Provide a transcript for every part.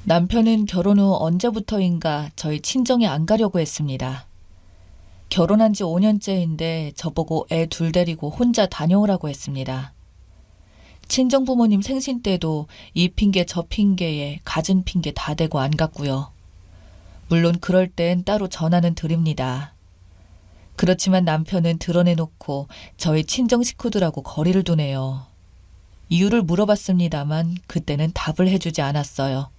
남편은 결혼 후 언제부터인가 저희 친정에 안 가려고 했습니다. 결혼한 지 5년째인데 저보고 애 둘 데리고 혼자 다녀오라고 했습니다. 친정 부모님 생신 때도 이 핑계 저 핑계에 갖은 핑계 다 대고 안 갔고요. 물론 그럴 땐 따로 전화는 드립니다. 그렇지만 남편은 드러내놓고 저희 친정 식구들하고 거리를 두네요. 이유를 물어봤습니다만 그때는 답을 해주지 않았어요.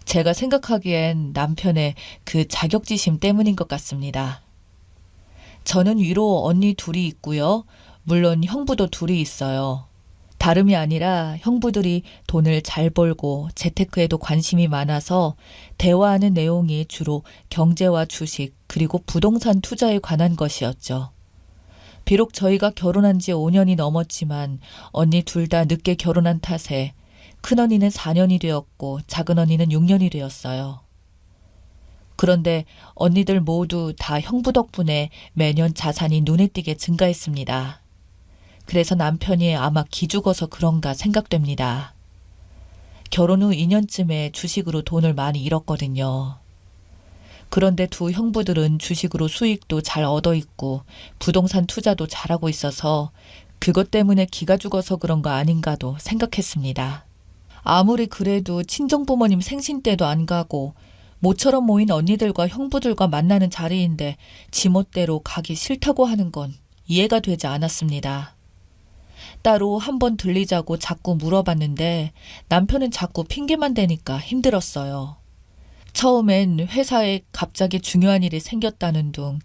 제가 생각하기엔 남편의 그 자격지심 때문인 것 같습니다. 저는 위로 언니 둘이 있고요. 물론 형부도 둘이 있어요. 다름이 아니라 형부들이 돈을 잘 벌고 재테크에도 관심이 많아서 대화하는 내용이 주로 경제와 주식 그리고 부동산 투자에 관한 것이었죠. 비록 저희가 결혼한 지 5년이 넘었지만 언니 둘 다 늦게 결혼한 탓에 큰언니는 4년이 되었고 작은언니는 6년이 되었어요. 그런데 언니들 모두 다 형부 덕분에 매년 자산이 눈에 띄게 증가했습니다. 그래서 남편이 아마 기죽어서 그런가 생각됩니다. 결혼 후 2년쯤에 주식으로 돈을 많이 잃었거든요. 그런데 두 형부들은 주식으로 수익도 잘 얻어 있고 부동산 투자도 잘하고 있어서 그것 때문에 기가 죽어서 그런 거 아닌가도 생각했습니다. 아무리 그래도 친정부모님 생신 때도 안 가고 모처럼 모인 언니들과 형부들과 만나는 자리인데 지멋대로 가기 싫다고 하는 건 이해가 되지 않았습니다. 따로 한번 들리자고 자꾸 물어봤는데 남편은 자꾸 핑계만 대니까 힘들었어요. 처음엔 회사에 갑자기 중요한 일이 생겼다는 둥,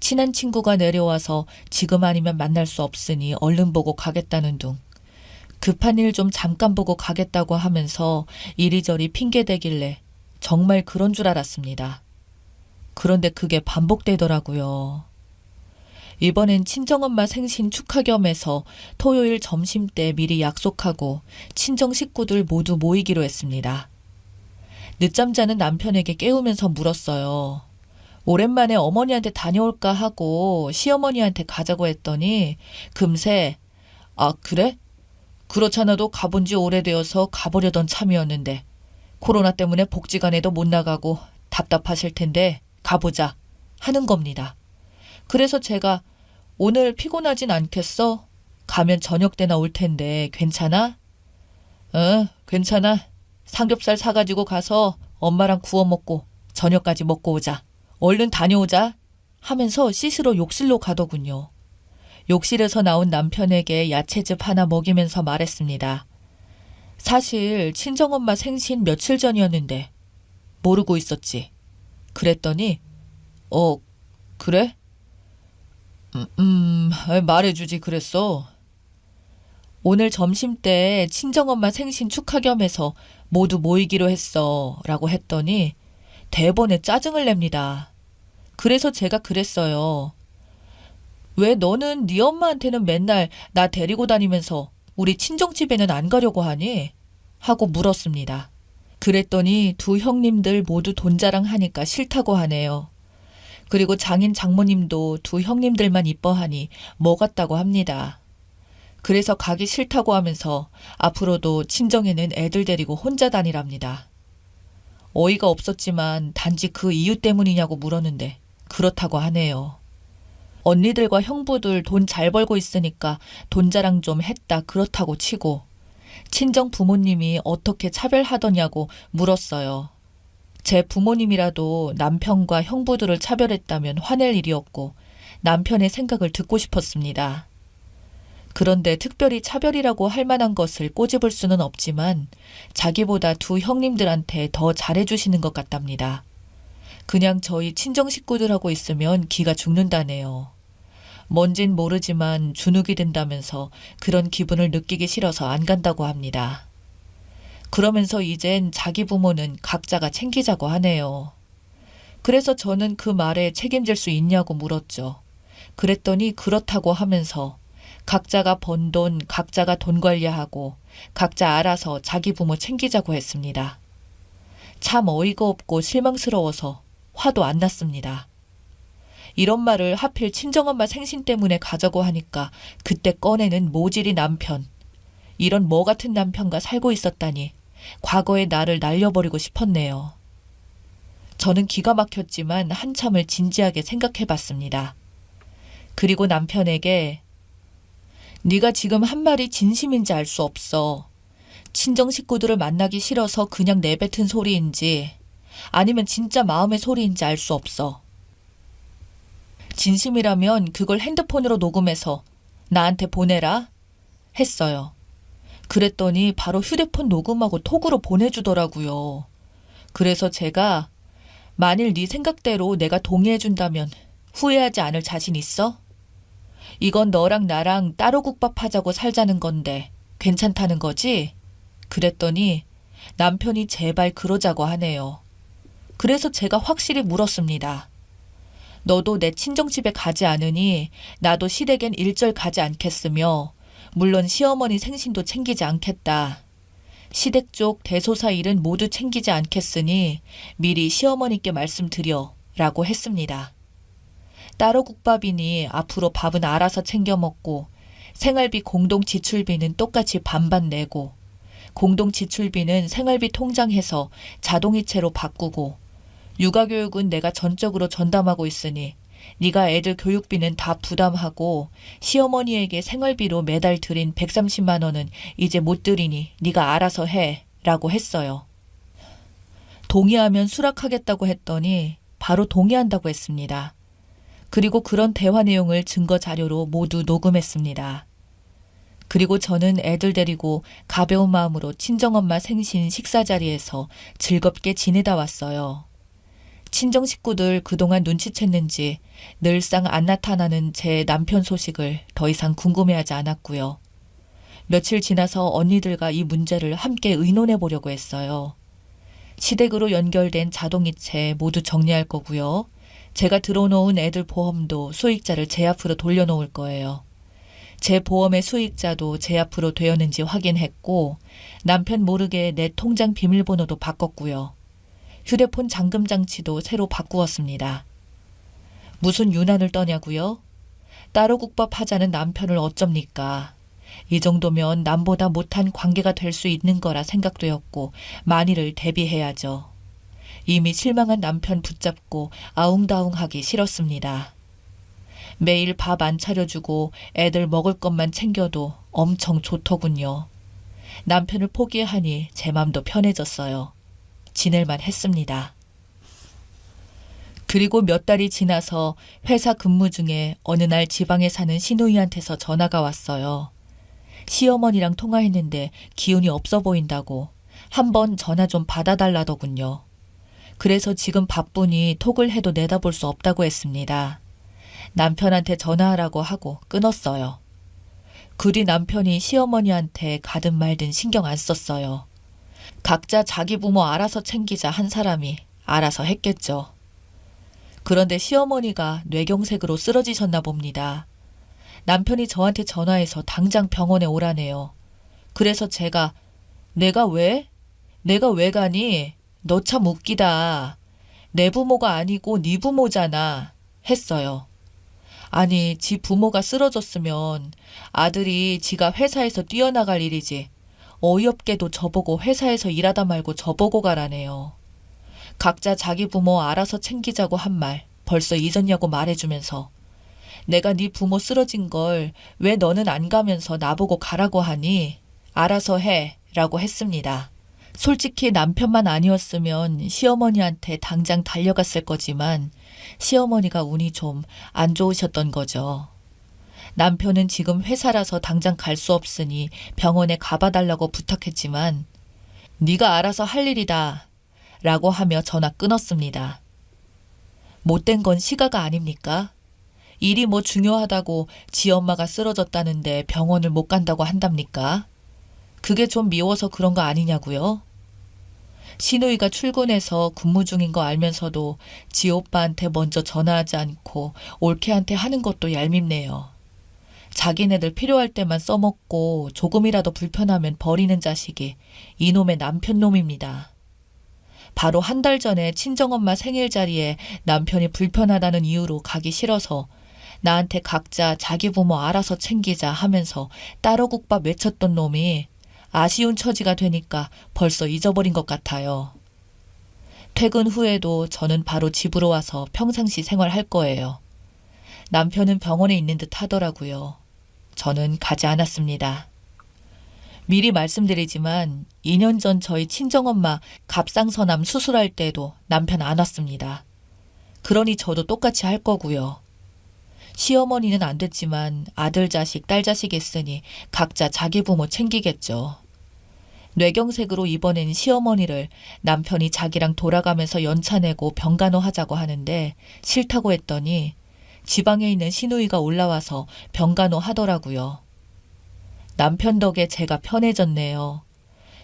친한 친구가 내려와서 지금 아니면 만날 수 없으니 얼른 보고 가겠다는 둥, 급한 일 좀 잠깐 보고 가겠다고 하면서 이리저리 핑계대길래 정말 그런 줄 알았습니다. 그런데 그게 반복되더라고요. 이번엔 친정엄마 생신 축하 겸해서 토요일 점심때 미리 약속하고 친정 식구들 모두 모이기로 했습니다. 늦잠 자는 남편에게 깨우면서 물었어요. 오랜만에 어머니한테 다녀올까 하고 시어머니한테 가자고 했더니 금세 아 그래? 그렇잖아도 가본 지 오래되어서 가보려던 참이었는데 코로나 때문에 복지관에도 못 나가고 답답하실 텐데 가보자 하는 겁니다. 그래서 제가 오늘 피곤하진 않겠어? 가면 저녁 때나 올 텐데 괜찮아? 괜찮아. 삼겹살 사가지고 가서 엄마랑 구워 먹고 저녁까지 먹고 오자. 얼른 다녀오자 하면서 씻으러 욕실로 가더군요. 욕실에서 나온 남편에게 야채즙 하나 먹이면서 말했습니다. 사실 친정엄마 생신 며칠 전이었는데 모르고 있었지. 그랬더니 그래? 말해주지 그랬어. 오늘 점심때 친정엄마 생신 축하 겸해서 모두 모이기로 했어 라고 했더니 대번에 짜증을 냅니다. 그래서 제가 그랬어요. 왜 너는 네 엄마한테는 맨날 나 데리고 다니면서 우리 친정집에는 안 가려고 하니? 하고 물었습니다. 그랬더니 두 형님들 모두 돈 자랑하니까 싫다고 하네요. 그리고 장인 장모님도 두 형님들만 이뻐하니 뭐 같다고 합니다. 그래서 가기 싫다고 하면서 앞으로도 친정에는 애들 데리고 혼자 다니랍니다. 어이가 없었지만 단지 그 이유 때문이냐고 물었는데 그렇다고 하네요. 언니들과 형부들 돈 잘 벌고 있으니까 돈 자랑 좀 했다 그렇다고 치고 친정 부모님이 어떻게 차별하더냐고 물었어요. 제 부모님이라도 남편과 형부들을 차별했다면 화낼 일이었고 남편의 생각을 듣고 싶었습니다. 그런데 특별히 차별이라고 할 만한 것을 꼬집을 수는 없지만 자기보다 두 형님들한테 더 잘해주시는 것 같답니다. 그냥 저희 친정 식구들하고 있으면 기가 죽는다네요. 뭔진 모르지만 주눅이 든다면서 그런 기분을 느끼기 싫어서 안 간다고 합니다. 그러면서 이젠 자기 부모는 각자가 챙기자고 하네요. 그래서 저는 그 말에 책임질 수 있냐고 물었죠. 그랬더니 그렇다고 하면서 각자가 번 돈 각자가 돈 관리하고 각자 알아서 자기 부모 챙기자고 했습니다. 참 어이가 없고 실망스러워서 화도 안 났습니다. 이런 말을 하필 친정엄마 생신 때문에 가자고 하니까 그때 꺼내는 모질이 남편. 이런 뭐 같은 남편과 살고 있었다니 과거의 나를 날려버리고 싶었네요. 저는 기가 막혔지만 한참을 진지하게 생각해봤습니다. 그리고 남편에게 네가 지금 한 말이 진심인지 알 수 없어. 친정 식구들을 만나기 싫어서 그냥 내뱉은 소리인지 아니면 진짜 마음의 소리인지 알 수 없어. 진심이라면 그걸 핸드폰으로 녹음해서 나한테 보내라 했어요. 그랬더니 바로 휴대폰 녹음하고 톡으로 보내주더라고요. 그래서 제가 만일 네 생각대로 내가 동의해준다면 후회하지 않을 자신 있어? 이건 너랑 나랑 따로 국밥하자고 살자는 건데 괜찮다는 거지? 그랬더니 남편이 제발 그러자고 하네요. 그래서 제가 확실히 물었습니다. 너도 내 친정집에 가지 않으니 나도 시댁엔 일절 가지 않겠으며 물론 시어머니 생신도 챙기지 않겠다. 시댁 쪽 대소사 일은 모두 챙기지 않겠으니 미리 시어머니께 말씀드려 라고 했습니다. 따로 국밥이니 앞으로 밥은 알아서 챙겨 먹고 생활비 공동 지출비는 똑같이 반반 내고 공동 지출비는 생활비 통장해서 자동이체로 바꾸고 육아교육은 내가 전적으로 전담하고 있으니 네가 애들 교육비는 다 부담하고 시어머니에게 생활비로 매달 드린 130만 원은 이제 못 드리니 네가 알아서 해 라고 했어요. 동의하면 수락하겠다고 했더니 바로 동의한다고 했습니다. 그리고 그런 대화 내용을 증거 자료로 모두 녹음했습니다. 그리고 저는 애들 데리고 가벼운 마음으로 친정엄마 생신 식사 자리에서 즐겁게 지내다 왔어요. 친정 식구들 그동안 눈치챘는지 늘상 안 나타나는 제 남편 소식을 더 이상 궁금해하지 않았고요. 며칠 지나서 언니들과 이 문제를 함께 의논해 보려고 했어요. 시댁으로 연결된 자동이체 모두 정리할 거고요. 제가 들어놓은 애들 보험도 수익자를 제 앞으로 돌려놓을 거예요. 제 보험의 수익자도 제 앞으로 되었는지 확인했고 남편 모르게 내 통장 비밀번호도 바꿨고요. 휴대폰 잠금 장치도 새로 바꾸었습니다. 무슨 유난을 떠냐고요? 따로 국밥 하자는 남편을 어쩝니까? 이 정도면 남보다 못한 관계가 될 수 있는 거라 생각되었고 만일을 대비해야죠. 이미 실망한 남편 붙잡고 아웅다웅하기 싫었습니다. 매일 밥 안 차려주고 애들 먹을 것만 챙겨도 엄청 좋더군요. 남편을 포기하니 제 맘도 편해졌어요. 지낼만 했습니다. 그리고 몇 달이 지나서 회사 근무 중에 어느 날 지방에 사는 시누이한테서 전화가 왔어요. 시어머니랑 통화했는데 기운이 없어 보인다고 한번 전화 좀 받아달라더군요. 그래서 지금 바쁘니 톡을 해도 내다볼 수 없다고 했습니다. 남편한테 전화하라고 하고 끊었어요. 그 뒤 남편이 시어머니한테 가든 말든 신경 안 썼어요. 각자 자기 부모 알아서 챙기자 한 사람이 알아서 했겠죠. 그런데 시어머니가 뇌경색으로 쓰러지셨나 봅니다. 남편이 저한테 전화해서 당장 병원에 오라네요. 그래서 제가 내가 왜? 내가 왜 가니? 너 참 웃기다. 내 부모가 아니고 네 부모잖아. 했어요. 아니, 지 부모가 쓰러졌으면 아들이 지가 회사에서 뛰어나갈 일이지. 어이없게도 저보고 회사에서 일하다 말고 저보고 가라네요. 각자 자기 부모 알아서 챙기자고 한 말 벌써 잊었냐고 말해주면서 내가 네 부모 쓰러진 걸 왜 너는 안 가면서 나보고 가라고 하니? 알아서 해 라고 했습니다. 솔직히 남편만 아니었으면 시어머니한테 당장 달려갔을 거지만 시어머니가 운이 좀 안 좋으셨던 거죠. 남편은 지금 회사라서 당장 갈 수 없으니 병원에 가봐달라고 부탁했지만 네가 알아서 할 일이다 라고 하며 전화 끊었습니다. 못된 건 시가가 아닙니까? 일이 뭐 중요하다고 지 엄마가 쓰러졌다는데 병원을 못 간다고 한답니까? 그게 좀 미워서 그런 거 아니냐고요? 시누이가 출근해서 근무 중인 거 알면서도 지 오빠한테 먼저 전화하지 않고 올케한테 하는 것도 얄밉네요. 자기네들 필요할 때만 써먹고 조금이라도 불편하면 버리는 자식이 이놈의 남편 놈입니다. 바로 한 달 전에 친정엄마 생일 자리에 남편이 불편하다는 이유로 가기 싫어서 나한테 각자 자기 부모 알아서 챙기자 하면서 따로 국밥 외쳤던 놈이 아쉬운 처지가 되니까 벌써 잊어버린 것 같아요. 퇴근 후에도 저는 바로 집으로 와서 평상시 생활할 거예요. 남편은 병원에 있는 듯 하더라고요. 저는 가지 않았습니다. 미리 말씀드리지만 2년 전 저희 친정엄마 갑상선암 수술할 때도 남편 안 왔습니다. 그러니 저도 똑같이 할 거고요. 시어머니는 안 됐지만 아들 자식, 딸 자식 있으니 각자 자기 부모 챙기겠죠. 뇌경색으로 입원한 시어머니를 남편이 자기랑 돌아가면서 연차 내고 병간호 하자고 하는데 싫다고 했더니 지방에 있는 시누이가 올라와서 병간호 하더라고요. 남편 덕에 제가 편해졌네요.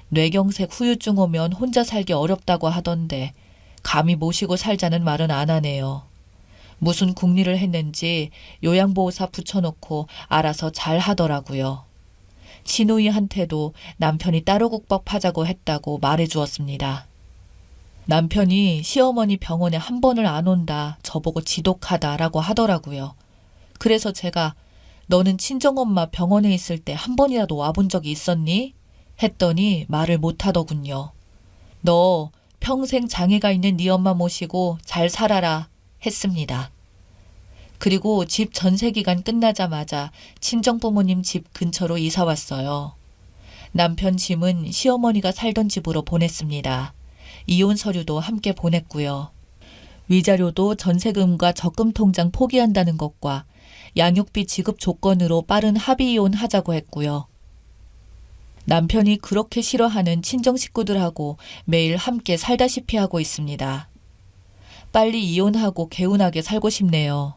뇌경색 후유증 오면 혼자 살기 어렵다고 하던데 감히 모시고 살자는 말은 안 하네요. 무슨 궁리를 했는지 요양보호사 붙여놓고 알아서 잘 하더라고요. 시누이한테도 남편이 따로국밥 하자고 했다고 말해주었습니다. 남편이 시어머니 병원에 한 번을 안 온다, 저보고 지독하다라고 하더라고요. 그래서 제가 너는 친정엄마 병원에 있을 때 한 번이라도 와본 적이 있었니? 했더니 말을 못하더군요. 너 평생 장애가 있는 네 엄마 모시고 잘 살아라 했습니다. 그리고 집 전세 기간 끝나자마자 친정부모님 집 근처로 이사 왔어요. 남편 짐은 시어머니가 살던 집으로 보냈습니다. 이혼 서류도 함께 보냈고요. 위자료도 전세금과 적금 통장 포기한다는 것과 양육비 지급 조건으로 빠른 합의 이혼하자고 했고요. 남편이 그렇게 싫어하는 친정 식구들하고 매일 함께 살다시피 하고 있습니다. 빨리 이혼하고 개운하게 살고 싶네요.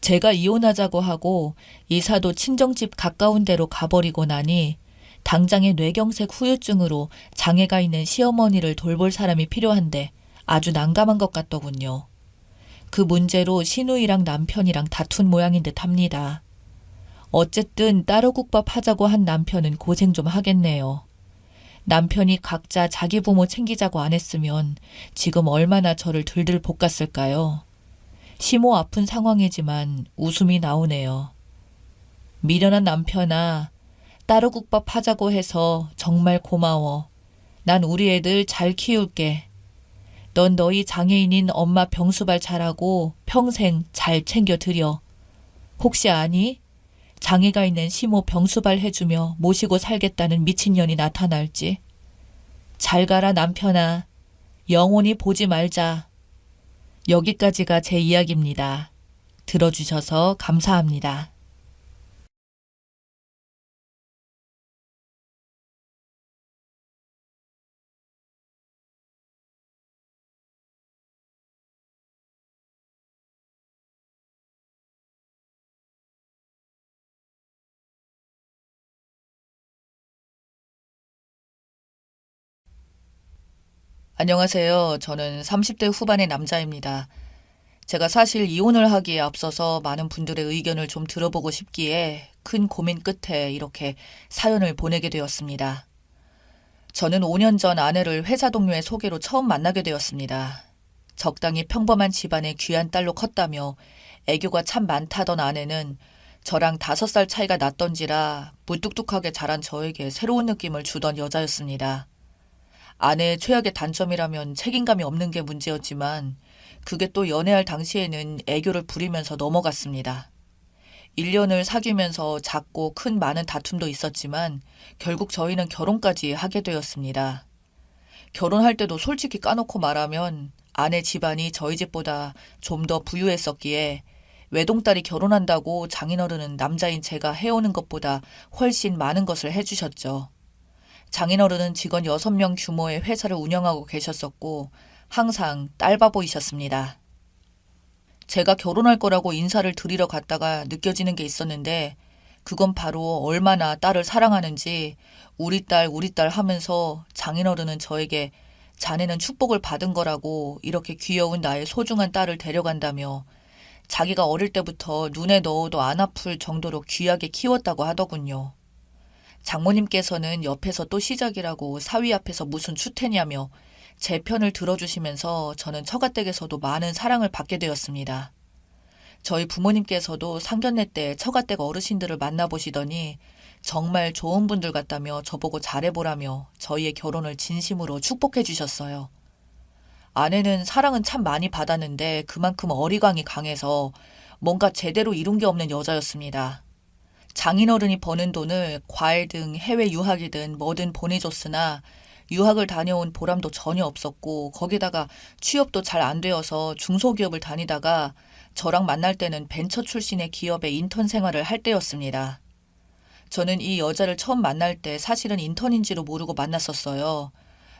제가 이혼하자고 하고 이사도 친정집 가까운 데로 가버리고 나니 당장의 뇌경색 후유증으로 장애가 있는 시어머니를 돌볼 사람이 필요한데 아주 난감한 것 같더군요. 그 문제로 시누이랑 남편이랑 다툰 모양인 듯 합니다. 어쨌든 따로 국밥 하자고 한 남편은 고생 좀 하겠네요. 남편이 각자 자기 부모 챙기자고 안 했으면 지금 얼마나 저를 들들 볶았을까요? 심호 아픈 상황이지만 웃음이 나오네요. 미련한 남편아, 따로 국밥 하자고 해서 정말 고마워. 난 우리 애들 잘 키울게. 넌 너희 장애인인 엄마 병수발 잘하고 평생 잘 챙겨드려. 혹시 아니? 장애가 있는 시모 병수발 해주며 모시고 살겠다는 미친년이 나타날지. 잘 가라 남편아. 영원히 보지 말자. 여기까지가 제 이야기입니다. 들어주셔서 감사합니다. 안녕하세요. 저는 30대 후반의 남자입니다. 제가 사실 이혼을 하기에 앞서서 많은 분들의 의견을 좀 들어보고 싶기에 큰 고민 끝에 이렇게 사연을 보내게 되었습니다. 저는 5년 전 아내를 회사 동료의 소개로 처음 만나게 되었습니다. 적당히 평범한 집안의 귀한 딸로 컸다며 애교가 참 많다던 아내는 저랑 5살 차이가 났던지라 무뚝뚝하게 자란 저에게 새로운 느낌을 주던 여자였습니다. 아내의 최악의 단점이라면 책임감이 없는 게 문제였지만 그게 또 연애할 당시에는 애교를 부리면서 넘어갔습니다. 1년을 사귀면서 작고 큰 많은 다툼도 있었지만 결국 저희는 결혼까지 하게 되었습니다. 결혼할 때도 솔직히 까놓고 말하면 아내 집안이 저희 집보다 좀 더 부유했었기에 외동딸이 결혼한다고 장인어른은 남자인 제가 해오는 것보다 훨씬 많은 것을 해주셨죠. 장인어른은 직원 6명 규모의 회사를 운영하고 계셨었고 항상 딸바보이셨습니다. 제가 결혼할 거라고 인사를 드리러 갔다가 느껴지는 게 있었는데 그건 바로 얼마나 딸을 사랑하는지 우리 딸 하면서 장인어른은 저에게 자네는 축복을 받은 거라고 이렇게 귀여운 나의 소중한 딸을 데려간다며 자기가 어릴 때부터 눈에 넣어도 안 아플 정도로 귀하게 키웠다고 하더군요. 장모님께서는 옆에서 또 시작이라고 사위 앞에서 무슨 추태냐며 제 편을 들어주시면서 저는 처가댁에서도 많은 사랑을 받게 되었습니다. 저희 부모님께서도 상견례 때 처가댁 어르신들을 만나보시더니 정말 좋은 분들 같다며 저보고 잘해보라며 저희의 결혼을 진심으로 축복해 주셨어요. 아내는 사랑은 참 많이 받았는데 그만큼 어리광이 강해서 뭔가 제대로 이룬 게 없는 여자였습니다. 장인어른이 버는 돈을 과외든 해외 유학이든 뭐든 보내줬으나 유학을 다녀온 보람도 전혀 없었고 거기다가 취업도 잘 안 되어서 중소기업을 다니다가 저랑 만날 때는 벤처 출신의 기업에 인턴 생활을 할 때였습니다. 저는 이 여자를 처음 만날 때 사실은 인턴인지도 모르고 만났었어요.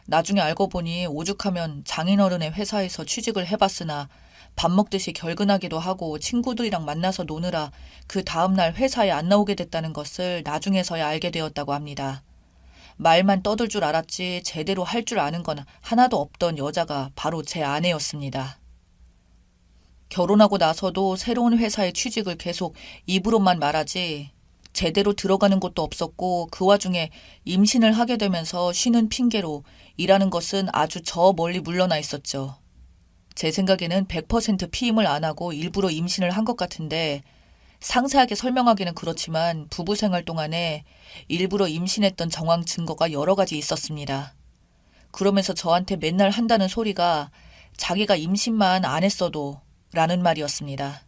나중에 알고 보니 오죽하면 장인어른의 회사에서 취직을 해봤으나 밥 먹듯이 결근하기도 하고 친구들이랑 만나서 노느라 그 다음날 회사에 안 나오게 됐다는 것을 나중에서야 알게 되었다고 합니다. 말만 떠들 줄 알았지 제대로 할 줄 아는 건 하나도 없던 여자가 바로 제 아내였습니다. 결혼하고 나서도 새로운 회사에 취직을 계속 입으로만 말하지 제대로 들어가는 곳도 없었고 그 와중에 임신을 하게 되면서 쉬는 핑계로 일하는 것은 아주 저 멀리 물러나 있었죠. 제 생각에는 100% 피임을 안 하고 일부러 임신을 한 것 같은데 상세하게 설명하기는 그렇지만 부부 생활 동안에 일부러 임신했던 정황 증거가 여러 가지 있었습니다. 그러면서 저한테 맨날 한다는 소리가 자기가 임신만 안 했어도 라는 말이었습니다.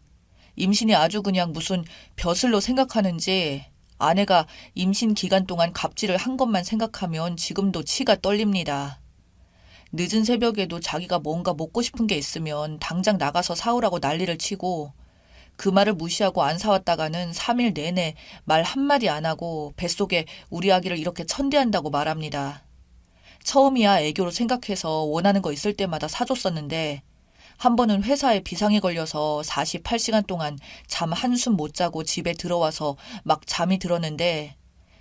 임신이 아주 그냥 무슨 벼슬로 생각하는지 아내가 임신 기간 동안 갑질을 한 것만 생각하면 지금도 치가 떨립니다. 늦은 새벽에도 자기가 뭔가 먹고 싶은 게 있으면 당장 나가서 사오라고 난리를 치고 그 말을 무시하고 안 사왔다가는 3일 내내 말 한마디 안 하고 뱃속에 우리 아기를 이렇게 천대한다고 말합니다. 처음이야 애교로 생각해서 원하는 거 있을 때마다 사줬었는데 한 번은 회사에 비상이 걸려서 48시간 동안 잠 한숨 못 자고 집에 들어와서 막 잠이 들었는데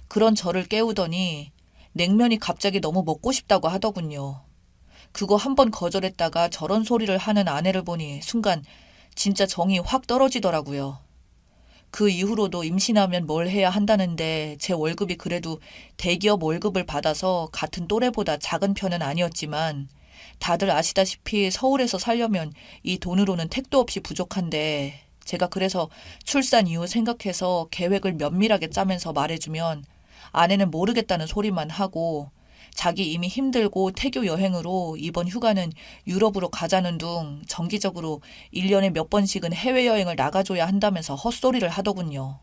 그런 저를 깨우더니 냉면이 갑자기 너무 먹고 싶다고 하더군요. 그거 한 번 거절했다가 저런 소리를 하는 아내를 보니 순간 진짜 정이 확 떨어지더라고요. 그 이후로도 임신하면 뭘 해야 한다는데 제 월급이 그래도 대기업 월급을 받아서 같은 또래보다 작은 편은 아니었지만 다들 아시다시피 서울에서 살려면 이 돈으로는 택도 없이 부족한데 제가 그래서 출산 이후 생각해서 계획을 면밀하게 짜면서 말해주면 아내는 모르겠다는 소리만 하고 자기 이미 힘들고 태교 여행으로 이번 휴가는 유럽으로 가자는 둥 정기적으로 1년에 몇 번씩은 해외여행을 나가줘야 한다면서 헛소리를 하더군요.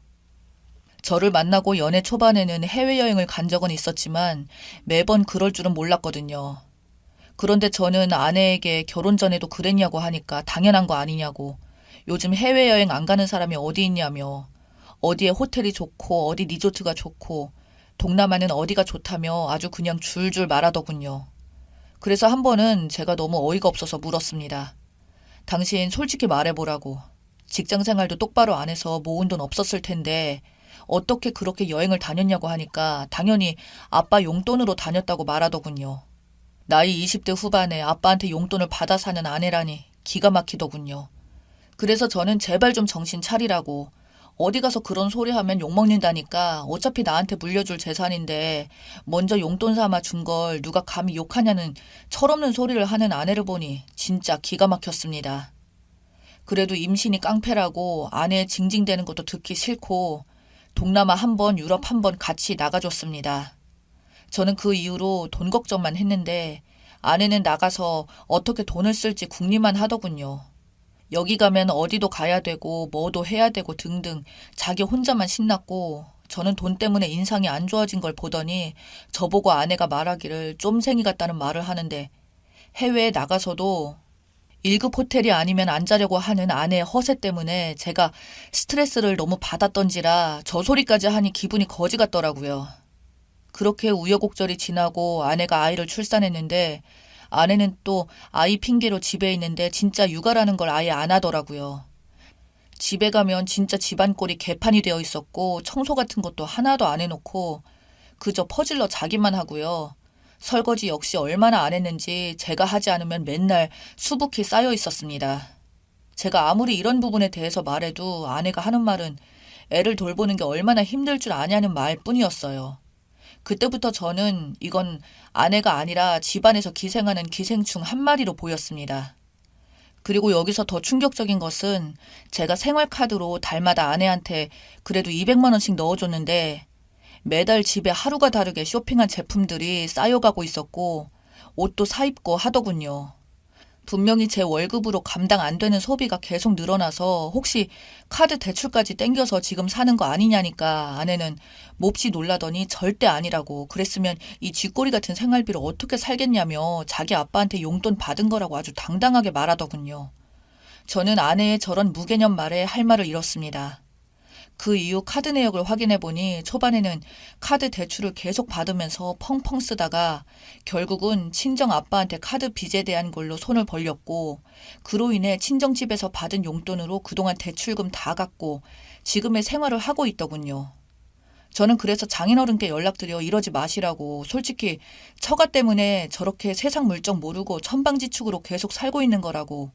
저를 만나고 연애 초반에는 해외여행을 간 적은 있었지만 매번 그럴 줄은 몰랐거든요. 그런데 저는 아내에게 결혼 전에도 그랬냐고 하니까 당연한 거 아니냐고 요즘 해외여행 안 가는 사람이 어디 있냐며 어디에 호텔이 좋고 어디 리조트가 좋고 동남아는 어디가 좋다며 아주 그냥 줄줄 말하더군요. 그래서 한 번은 제가 너무 어이가 없어서 물었습니다. 당신 솔직히 말해보라고. 직장 생활도 똑바로 안 해서 모은 돈 없었을 텐데 어떻게 그렇게 여행을 다녔냐고 하니까 당연히 아빠 용돈으로 다녔다고 말하더군요. 나이 20대 후반에 아빠한테 용돈을 받아 사는 아내라니 기가 막히더군요. 그래서 저는 제발 좀 정신 차리라고 어디 가서 그런 소리 하면 욕먹는다니까 어차피 나한테 물려줄 재산인데 먼저 용돈 삼아 준 걸 누가 감히 욕하냐는 철없는 소리를 하는 아내를 보니 진짜 기가 막혔습니다. 그래도 임신이 깡패라고 아내 징징대는 것도 듣기 싫고 동남아 한 번 유럽 한 번 같이 나가줬습니다. 저는 그 이후로 돈 걱정만 했는데 아내는 나가서 어떻게 돈을 쓸지 궁리만 하더군요. 여기 가면 어디도 가야 되고 뭐도 해야 되고 등등 자기 혼자만 신났고 저는 돈 때문에 인상이 안 좋아진 걸 보더니 저보고 아내가 말하기를 쫌생이 같다는 말을 하는데 해외에 나가서도 1급 호텔이 아니면 안 자려고 하는 아내의 허세 때문에 제가 스트레스를 너무 받았던지라 저 소리까지 하니 기분이 거지 같더라고요. 그렇게 우여곡절이 지나고 아내가 아이를 출산했는데 아내는 또 아이 핑계로 집에 있는데 진짜 육아라는 걸 아예 안 하더라고요. 집에 가면 진짜 집안 꼴이 개판이 되어 있었고 청소 같은 것도 하나도 안 해놓고 그저 퍼질러 자기만 하고요. 설거지 역시 얼마나 안 했는지 제가 하지 않으면 맨날 수북히 쌓여 있었습니다. 제가 아무리 이런 부분에 대해서 말해도 아내가 하는 말은 애를 돌보는 게 얼마나 힘들 줄 아냐는 말뿐이었어요. 그때부터 저는 이건 아내가 아니라 집안에서 기생하는 기생충 한 마리로 보였습니다. 그리고 여기서 더 충격적인 것은 제가 생활카드로 달마다 아내한테 그래도 200만 원씩 넣어줬는데 매달 집에 하루가 다르게 쇼핑한 제품들이 쌓여가고 있었고 옷도 사입고 하더군요. 분명히 제 월급으로 감당 안 되는 소비가 계속 늘어나서 혹시 카드 대출까지 땡겨서 지금 사는 거 아니냐니까 아내는 몹시 놀라더니 절대 아니라고, 그랬으면 이 쥐꼬리 같은 생활비를 어떻게 살겠냐며 자기 아빠한테 용돈 받은 거라고 아주 당당하게 말하더군요. 저는 아내의 저런 무개념 말에 할 말을 잃었습니다. 그 이후 카드 내역을 확인해 보니 초반에는 카드 대출을 계속 받으면서 펑펑 쓰다가 결국은 친정 아빠한테 카드 빚에 대한 걸로 손을 벌렸고, 그로 인해 친정집에서 받은 용돈으로 그동안 대출금 다 갚고 지금의 생활을 하고 있더군요. 저는 그래서 장인어른께 연락드려 이러지 마시라고, 솔직히 처가 때문에 저렇게 세상 물정 모르고 천방지축으로 계속 살고 있는 거라고,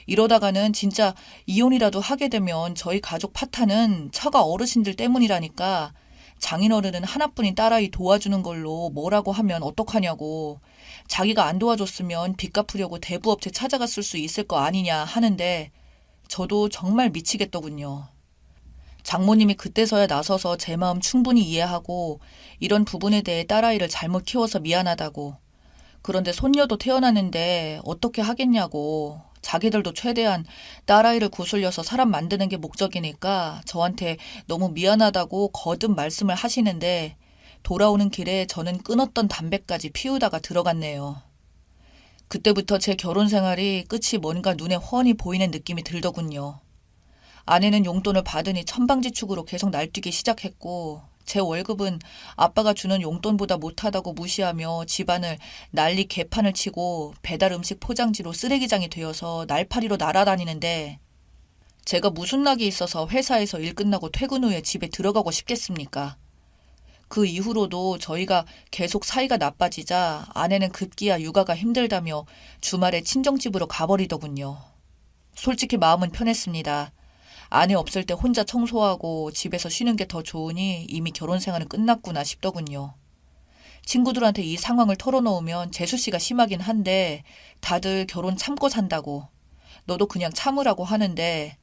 이러다가는 진짜 이혼이라도 하게 되면 저희 가족 파탄은 처가 어르신들 때문이라니까 장인어른은 하나뿐인 딸아이 도와주는 걸로 뭐라고 하면 어떡하냐고, 자기가 안 도와줬으면 빚 갚으려고 대부업체 찾아갔을 수 있을 거 아니냐 하는데 저도 정말 미치겠더군요. 장모님이 그때서야 나서서 제 마음 충분히 이해하고 이런 부분에 대해 딸아이를 잘못 키워서 미안하다고, 그런데 손녀도 태어났는데 어떻게 하겠냐고, 자기들도 최대한 딸아이를 구슬려서 사람 만드는 게 목적이니까 저한테 너무 미안하다고 거듭 말씀을 하시는데 돌아오는 길에 저는 끊었던 담배까지 피우다가 들어갔네요. 그때부터 제 결혼 생활이 끝이 뭔가 눈에 훤히 보이는 느낌이 들더군요. 아내는 용돈을 받으니 천방지축으로 계속 날뛰기 시작했고 제 월급은 아빠가 주는 용돈보다 못하다고 무시하며 집안을 난리 개판을 치고 배달 음식 포장지로 쓰레기장이 되어서 날파리로 날아다니는데 제가 무슨 낙이 있어서 회사에서 일 끝나고 퇴근 후에 집에 들어가고 싶겠습니까? 그 이후로도 저희가 계속 사이가 나빠지자 아내는 급기야 육아가 힘들다며 주말에 친정집으로 가버리더군요. 솔직히 마음은 편했습니다. 아내 없을 때 혼자 청소하고 집에서 쉬는 게 더 좋으니 이미 결혼 생활은 끝났구나 싶더군요. 친구들한테 이 상황을 털어놓으면 재수씨가 심하긴 한데 다들 결혼 참고 산다고, 너도 그냥 참으라고 하는데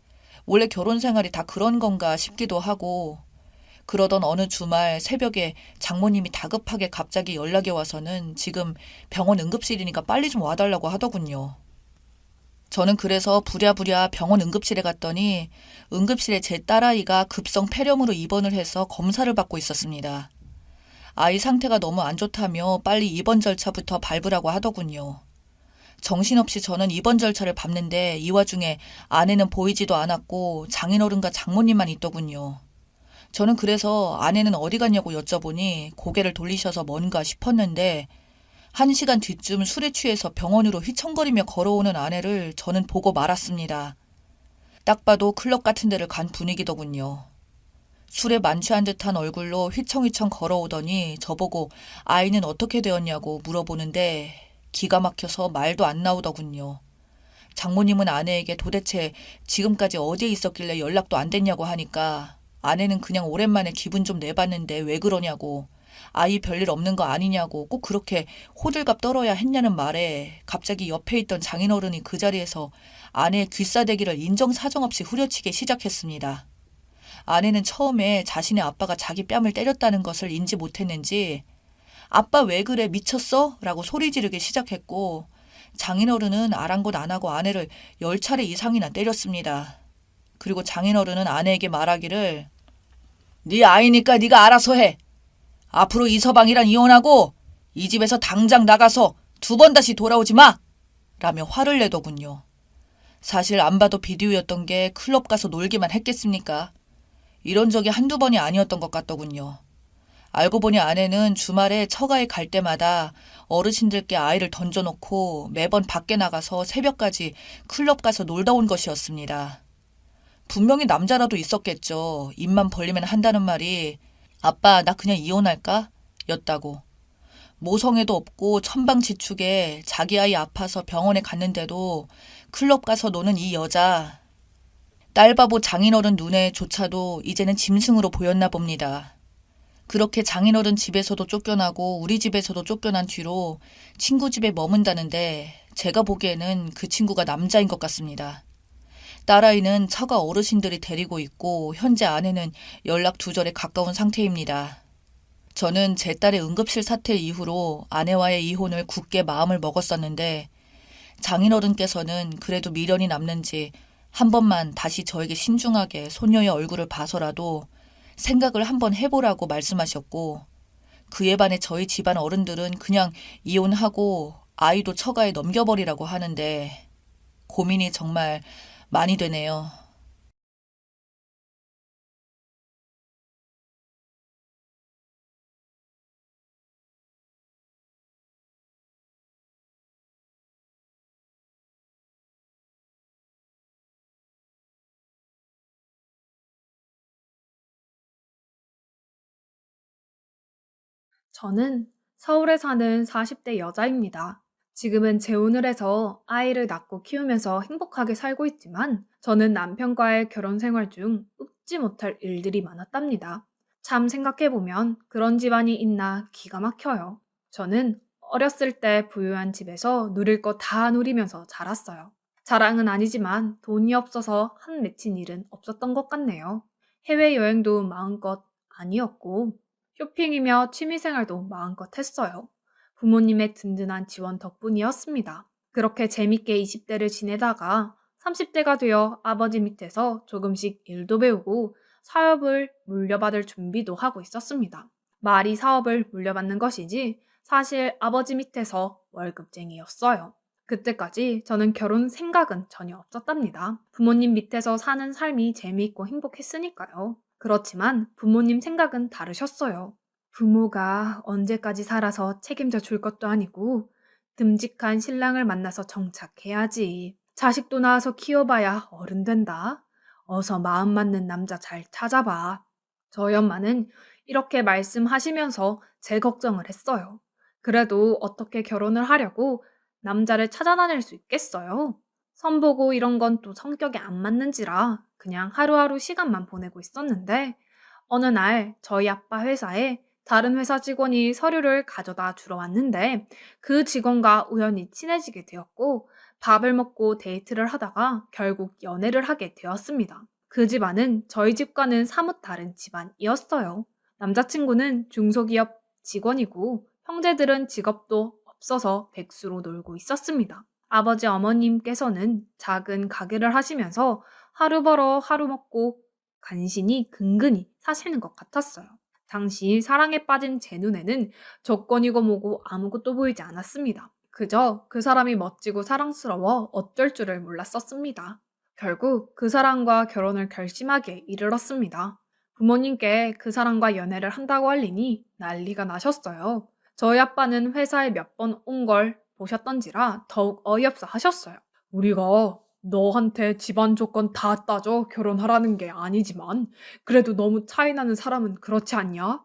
원래 결혼 생활이 다 그런 건가 싶기도 하고, 그러던 어느 주말 새벽에 장모님이 다급하게 갑자기 연락이 와서는 지금 병원 응급실이니까 빨리 좀 와달라고 하더군요. 저는 그래서 부랴부랴 병원 응급실에 갔더니 응급실에 제 딸아이가 급성 폐렴으로 입원을 해서 검사를 받고 있었습니다. 아이 상태가 너무 안 좋다며 빨리 입원 절차부터 밟으라고 하더군요. 정신없이 저는 입원 절차를 밟는데 이 와중에 아내는 보이지도 않았고 장인어른과 장모님만 있더군요. 저는 그래서 아내는 어디 갔냐고 여쭤보니 고개를 돌리셔서 뭔가 싶었는데 1시간 뒤쯤 술에 취해서 병원으로 휘청거리며 걸어오는 아내를 저는 보고 말았습니다. 딱 봐도 클럽 같은 데를 간 분위기더군요. 술에 만취한 듯한 얼굴로 휘청휘청 걸어오더니 저보고 아이는 어떻게 되었냐고 물어보는데 기가 막혀서 말도 안 나오더군요. 장모님은 아내에게 도대체 지금까지 어디에 있었길래 연락도 안 됐냐고 하니까 아내는 그냥 오랜만에 기분 좀 내봤는데 왜 그러냐고, 아이 별일 없는 거 아니냐고 꼭 그렇게 호들갑 떨어야 했냐는 말에 갑자기 옆에 있던 장인어른이 그 자리에서 아내의 귀싸대기를 인정사정 없이 후려치기 시작했습니다. 아내는 처음에 자신의 아빠가 자기 뺨을 때렸다는 것을 인지 못했는지 아빠 왜 그래 미쳤어? 라고 소리 지르기 시작했고 장인어른은 아랑곳 안 하고 아내를 10차례 이상이나 때렸습니다. 그리고 장인어른은 아내에게 말하기를 네 아이니까 네가 알아서 해. 앞으로 이 서방이랑 이혼하고 이 집에서 당장 나가서 2번 다시 돌아오지 마! 라며 화를 내더군요. 사실 안 봐도 비디오였던 게 클럽 가서 놀기만 했겠습니까? 이런 적이 한두 번이 아니었던 것 같더군요. 알고 보니 아내는 주말에 처가에 갈 때마다 어르신들께 아이를 던져놓고 매번 밖에 나가서 새벽까지 클럽 가서 놀다 온 것이었습니다. 분명히 남자라도 있었겠죠. 입만 벌리면 한다는 말이 아빠 나 그냥 이혼할까? 였다고. 모성애도 없고 천방지축에 자기 아이 아파서 병원에 갔는데도 클럽 가서 노는 이 여자. 딸바보 장인어른 눈에조차도 이제는 짐승으로 보였나 봅니다. 그렇게 장인어른 집에서도 쫓겨나고 우리 집에서도 쫓겨난 뒤로 친구 집에 머문다는데 제가 보기에는 그 친구가 남자인 것 같습니다. 딸아이는 처가 어르신들이 데리고 있고 현재 아내는 연락 두절에 가까운 상태입니다. 저는 제 딸의 응급실 사태 이후로 아내와의 이혼을 굳게 마음을 먹었었는데 장인어른께서는 그래도 미련이 남는지 한 번만 다시 저에게 신중하게 손녀의 얼굴을 봐서라도 생각을 한번 해보라고 말씀하셨고 그에 반해 저희 집안 어른들은 그냥 이혼하고 아이도 처가에 넘겨버리라고 하는데 고민이 정말 많이 되네요. 저는 서울에 사는 40대 여자입니다. 지금은 재혼을 해서 아이를 낳고 키우면서 행복하게 살고 있지만 저는 남편과의 결혼 생활 중 웃지 못할 일들이 많았답니다. 참 생각해보면 그런 집안이 있나 기가 막혀요. 저는 어렸을 때 부유한 집에서 누릴 거 다 누리면서 자랐어요. 자랑은 아니지만 돈이 없어서 한 맺힌 일은 없었던 것 같네요. 해외여행도 마음껏 아니었고 쇼핑이며 취미생활도 마음껏 했어요. 부모님의 든든한 지원 덕분이었습니다. 그렇게 재밌게 20대를 지내다가 30대가 되어 아버지 밑에서 조금씩 일도 배우고 사업을 물려받을 준비도 하고 있었습니다. 말이 사업을 물려받는 것이지 사실 아버지 밑에서 월급쟁이였어요. 그때까지 저는 결혼 생각은 전혀 없었답니다. 부모님 밑에서 사는 삶이 재미있고 행복했으니까요. 그렇지만 부모님 생각은 다르셨어요. 부모가 언제까지 살아서 책임져 줄 것도 아니고 듬직한 신랑을 만나서 정착해야지. 자식도 낳아서 키워봐야 어른 된다. 어서 마음 맞는 남자 잘 찾아봐. 저희 엄마는 이렇게 말씀하시면서 제 걱정을 했어요. 그래도 어떻게 결혼을 하려고 남자를 찾아다닐 수 있겠어요? 선보고 이런 건 또 성격에 안 맞는지라 그냥 하루하루 시간만 보내고 있었는데 어느 날 저희 아빠 회사에 다른 회사 직원이 서류를 가져다 주러 왔는데 그 직원과 우연히 친해지게 되었고 밥을 먹고 데이트를 하다가 결국 연애를 하게 되었습니다. 그 집안은 저희 집과는 사뭇 다른 집안이었어요. 남자친구는 중소기업 직원이고 형제들은 직업도 없어서 백수로 놀고 있었습니다. 아버지 어머님께서는 작은 가게를 하시면서 하루 벌어 하루 먹고 간신히 근근히 사시는 것 같았어요. 당시 사랑에 빠진 제 눈에는 조건이고 뭐고 아무것도 보이지 않았습니다. 그저 그 사람이 멋지고 사랑스러워 어쩔 줄을 몰랐었습니다. 결국 그 사람과 결혼을 결심하게 이르렀습니다. 부모님께 그 사람과 연애를 한다고 알리니 난리가 나셨어요. 저희 아빠는 회사에 몇 번 온 걸 보셨던지라 더욱 어이없어 하셨어요. 우리가 너한테 집안 조건 다 따져 결혼하라는 게 아니지만 그래도 너무 차이 나는 사람은 그렇지 않냐?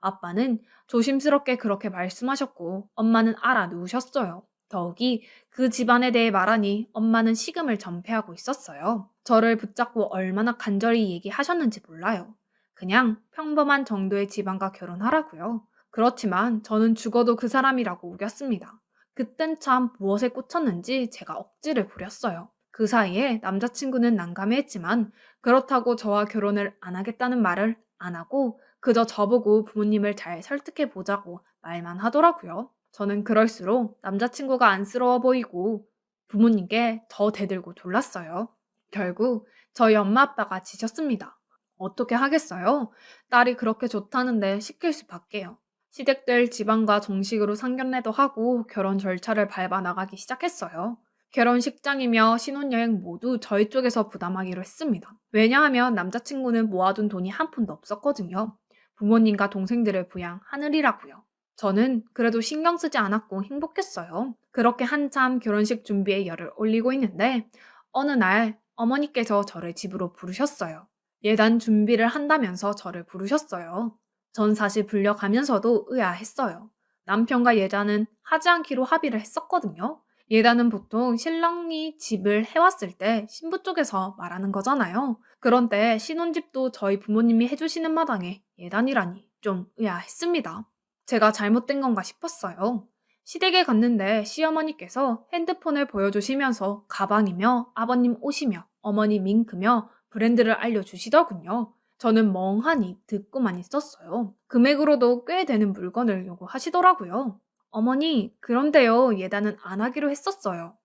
아빠는 조심스럽게 그렇게 말씀하셨고 엄마는 알아누우셨어요. 더욱이 그 집안에 대해 말하니 엄마는 식음을 전폐하고 있었어요. 저를 붙잡고 얼마나 간절히 얘기하셨는지 몰라요. 그냥 평범한 정도의 집안과 결혼하라고요. 그렇지만 저는 죽어도 그 사람이라고 우겼습니다. 그땐 참 무엇에 꽂혔는지 제가 억지를 부렸어요. 그 사이에 남자친구는 난감해했지만 그렇다고 저와 결혼을 안 하겠다는 말을 안 하고 그저 저보고 부모님을 잘 설득해 보자고 말만 하더라고요. 저는 그럴수록 남자친구가 안쓰러워 보이고 부모님께 더 대들고 졸랐어요. 결국 저희 엄마 아빠가 지셨습니다. 어떻게 하겠어요? 딸이 그렇게 좋다는데 시킬 수밖에요. 시댁들 집안과 정식으로 상견례도 하고 결혼 절차를 밟아 나가기 시작했어요. 결혼식장이며 신혼여행 모두 저희 쪽에서 부담하기로 했습니다. 왜냐하면 남자친구는 모아둔 돈이 한 푼도 없었거든요. 부모님과 동생들을 부양하느리라고요. 저는 그래도 신경 쓰지 않았고 행복했어요. 그렇게 한참 결혼식 준비에 열을 올리고 있는데 어느 날 어머니께서 저를 집으로 부르셨어요. 예단 준비를 한다면서 저를 부르셨어요. 전 사실 불려가면서도 의아했어요. 남편과 예단은 하지 않기로 합의를 했었거든요. 예단은 보통 신랑이 집을 해왔을 때 신부 쪽에서 말하는 거잖아요. 그런데 신혼집도 저희 부모님이 해주시는 마당에 예단이라니 좀 의아했습니다. 제가 잘못된 건가 싶었어요. 시댁에 갔는데 시어머니께서 핸드폰을 보여주시면서 가방이며 아버님 옷이며 어머니 밍크며 브랜드를 알려주시더군요. 저는 멍하니 듣고만 있었어요. 금액으로도 꽤 되는 물건을 요구하시더라고요. 어머니, 그런데요, 예단은 안 하기로 했었어요.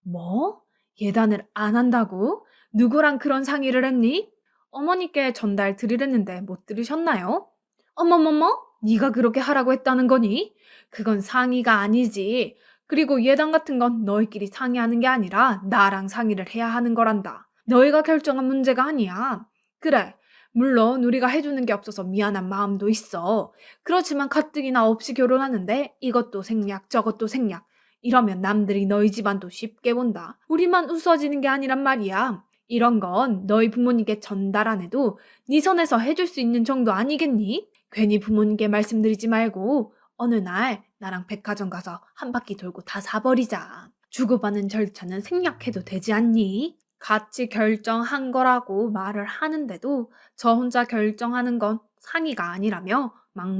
뭐? 예단을 안 한다고? 누구랑 그런 상의를 했니? 어머니께 전달 드리랬는데 못 들으셨나요? 어머머머? 네가 그렇게 하라고 했다는 거니? 그건 상의가 아니지. 그리고 예단 같은 건 너희끼리 상의하는 게 아니라 나랑 상의를 해야 하는 거란다. 너희가 결정한 문제가 아니야. 그래, 물론 우리가 해주는 게 없어서 미안한 마음도 있어. 그렇지만 가뜩이나 없이 결혼하는데 이것도 생략 저것도 생략. 이러면 남들이 너희 집안도 쉽게 본다. 우리만 웃어지는 게 아니란 말이야. 이런 건 너희 부모님께 전달 안 해도 네 선에서 해줄 수 있는 정도 아니겠니? 괜히 부모님께 말씀드리지 말고 어느 날 나랑 백화점 가서 한 바퀴 돌고 다 사버리자. 주고받는 절차는 생략해도 되지 않니? 같이 결정한 거라고 말을 하는데도 저 혼자 결정하는 건 상의가 아니라며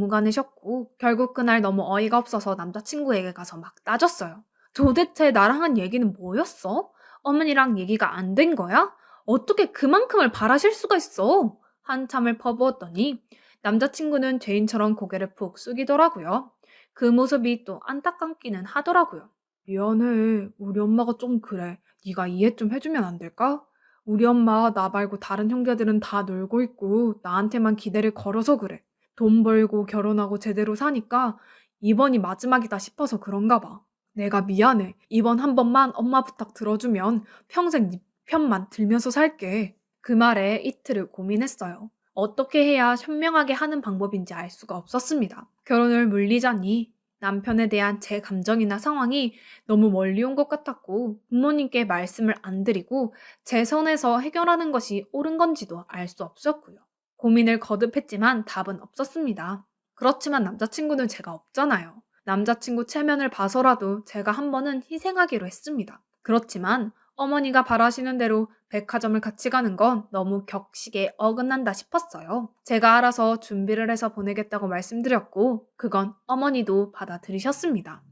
막무가내셨고 결국 그날 너무 어이가 없어서 남자친구에게 가서 막 따졌어요. 도대체 나랑 한 얘기는 뭐였어? 어머니랑 얘기가 안 된 거야? 어떻게 그만큼을 바라실 수가 있어? 한참을 퍼부었더니 남자친구는 죄인처럼 고개를 푹 숙이더라고요. 그 모습이 또 안타깝기는 하더라고요. 미안해. 우리 엄마가 좀 그래. 네가 이해 좀 해주면 안 될까? 우리 엄마 나 말고 다른 형제들은 다 놀고 있고 나한테만 기대를 걸어서 그래. 돈 벌고 결혼하고 제대로 사니까 이번이 마지막이다 싶어서 그런가 봐. 내가 미안해. 이번 한 번만 엄마 부탁 들어주면 평생 네 편만 들면서 살게. 그 말에 이틀을 고민했어요. 어떻게 해야 현명하게 하는 방법인지 알 수가 없었습니다. 결혼을 물리자니 남편에 대한 제 감정이나 상황이 너무 멀리 온 것 같았고 부모님께 말씀을 안 드리고 제 선에서 해결하는 것이 옳은 건지도 알 수 없었고요. 고민을 거듭했지만 답은 없었습니다. 그렇지만 남자친구는 제가 없잖아요. 남자친구 체면을 봐서라도 제가 한 번은 희생하기로 했습니다. 그렇지만 어머니가 바라시는 대로 백화점을 같이 가는 건 너무 격식에 어긋난다 싶었어요. 제가 알아서 준비를 해서 보내겠다고 말씀드렸고 그건 어머니도 받아들이셨습니다.